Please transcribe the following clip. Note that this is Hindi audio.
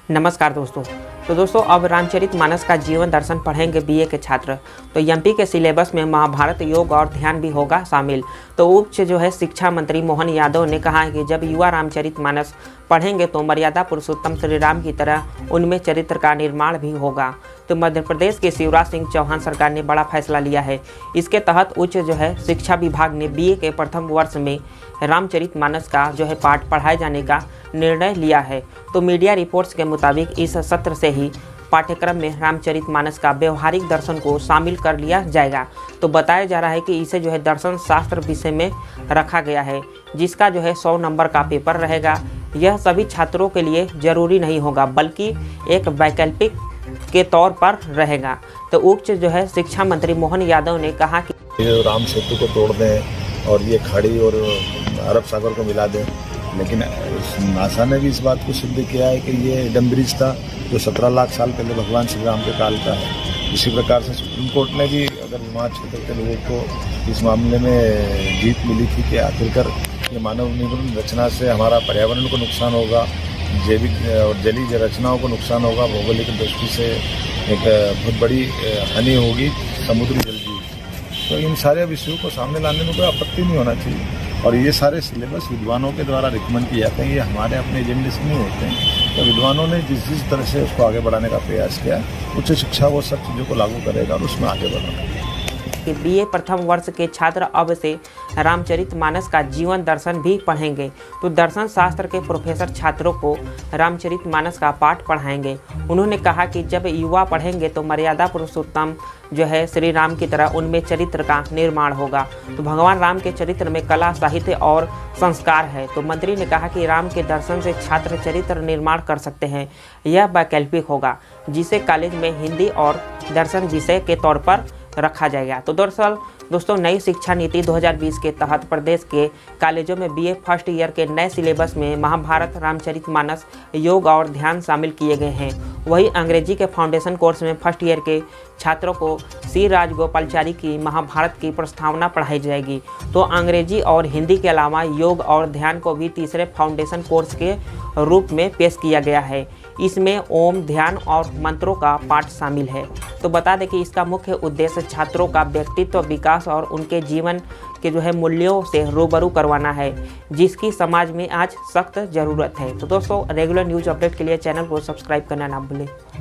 नमस्कार दोस्तों। तो दोस्तों अब रामचरितमानस का जीवन दर्शन पढ़ेंगे बीए के छात्र। तो एमपी के सिलेबस में महाभारत, योग और ध्यान भी होगा शामिल। तो उच्च शिक्षा मंत्री मोहन यादव ने कहा है कि जब युवा रामचरितमानस पढ़ेंगे तो मर्यादा पुरुषोत्तम श्री राम की तरह उनमें चरित्र का निर्माण भी होगा। तो मध्य प्रदेश के शिवराज सिंह चौहान सरकार ने बड़ा फैसला लिया है। इसके तहत उच्च शिक्षा विभाग ने बीए के प्रथम वर्ष में रामचरितमानस का पाठ पढ़ाए जाने का निर्णय लिया है। तो मीडिया रिपोर्ट्स के मुताबिक इस सत्र से ही पाठ्यक्रम में रामचरितमानस का व्यवहारिक दर्शन को शामिल कर लिया जाएगा। तो बताया जा रहा है कि इसे दर्शन शास्त्र विषय में रखा गया है, जिसका 100 नंबर का पेपर रहेगा। यह सभी छात्रों के लिए जरूरी नहीं होगा, बल्कि एक वैकल्पिक के तौर पर रहेगा। तो उच्च शिक्षा मंत्री मोहन यादव ने कहा कि राम सेतु को तोड़ दें और ये खाड़ी और अरब सागर को मिला दें, लेकिन नासा ने भी इस बात को सिद्ध किया है कि ये डम ब्रिज था जो 17 लाख साल पहले भगवान श्री राम के काल का है। इसी प्रकार से सुप्रीम कोर्ट ने भी अगर हिमाचल क्षेत्र के लोगों को इस मामले में जीत मिली थी कि आखिरकार ये मानव निर्मित रचना से हमारा पर्यावरण को नुकसान होगा, जैविक और जलीय रचनाओं को नुकसान होगा, भौगोलिक दृष्टि से एक बहुत बड़ी हानि होगी समुद्री जल जीव। तो इन सारे विषयों को सामने लाने में कोई आपत्ति नहीं होना चाहिए। और ये सारे सिलेबस विद्वानों के द्वारा रिकमेंड किए जाते हैं, ये हमारे अपने एजेंडे से नहीं होते हैं। तो विद्वानों ने जिस तरह से उसको आगे बढ़ाने का प्रयास किया, उच्च शिक्षा वो सब चीज़ों को लागू करेगा और उसमें आगे बढ़ेगा। कि बीए प्रथम वर्ष के छात्र अब से रामचरितमानस का जीवन दर्शन भी पढ़ेंगे। तो दर्शन शास्त्र के प्रोफेसर छात्रों को रामचरितमानस का पाठ पढ़ाएंगे। उन्होंने कहा कि जब युवा पढ़ेंगे तो मर्यादा पुरुषोत्तम श्री राम की तरह उनमें चरित्र का निर्माण होगा। तो भगवान राम के चरित्र में कला, साहित्य और संस्कार है। तो मंत्री ने कहा कि राम के दर्शन से छात्र चरित्र निर्माण कर सकते हैं। यह वैकल्पिक होगा, जिसे कॉलेज में हिंदी और दर्शन विषय के तौर पर रखा जाएगा। तो दरअसल दोस्तों नई शिक्षा नीति 2020 के तहत प्रदेश के कॉलेजों में बीए फर्स्ट ईयर के नए सिलेबस में महाभारत, रामचरितमानस, योग और ध्यान शामिल किए गए हैं। वहीं अंग्रेजी के फाउंडेशन कोर्स में फर्स्ट ईयर के छात्रों को श्री राजगोपालाचारी की महाभारत की प्रस्तावना पढ़ाई जाएगी। तो अंग्रेजी और हिंदी के अलावा योग और ध्यान को भी तीसरे फाउंडेशन कोर्स के रूप में पेश किया गया है। इसमें ओम, ध्यान और मंत्रों का पाठ शामिल है। तो बता दें कि इसका मुख्य उद्देश्य छात्रों का व्यक्तित्व विकास और उनके जीवन के मूल्यों से रूबरू करवाना है, जिसकी समाज में आज सख्त ज़रूरत है। तो दोस्तों रेगुलर न्यूज़ अपडेट के लिए चैनल को सब्सक्राइब करना ना भूलें।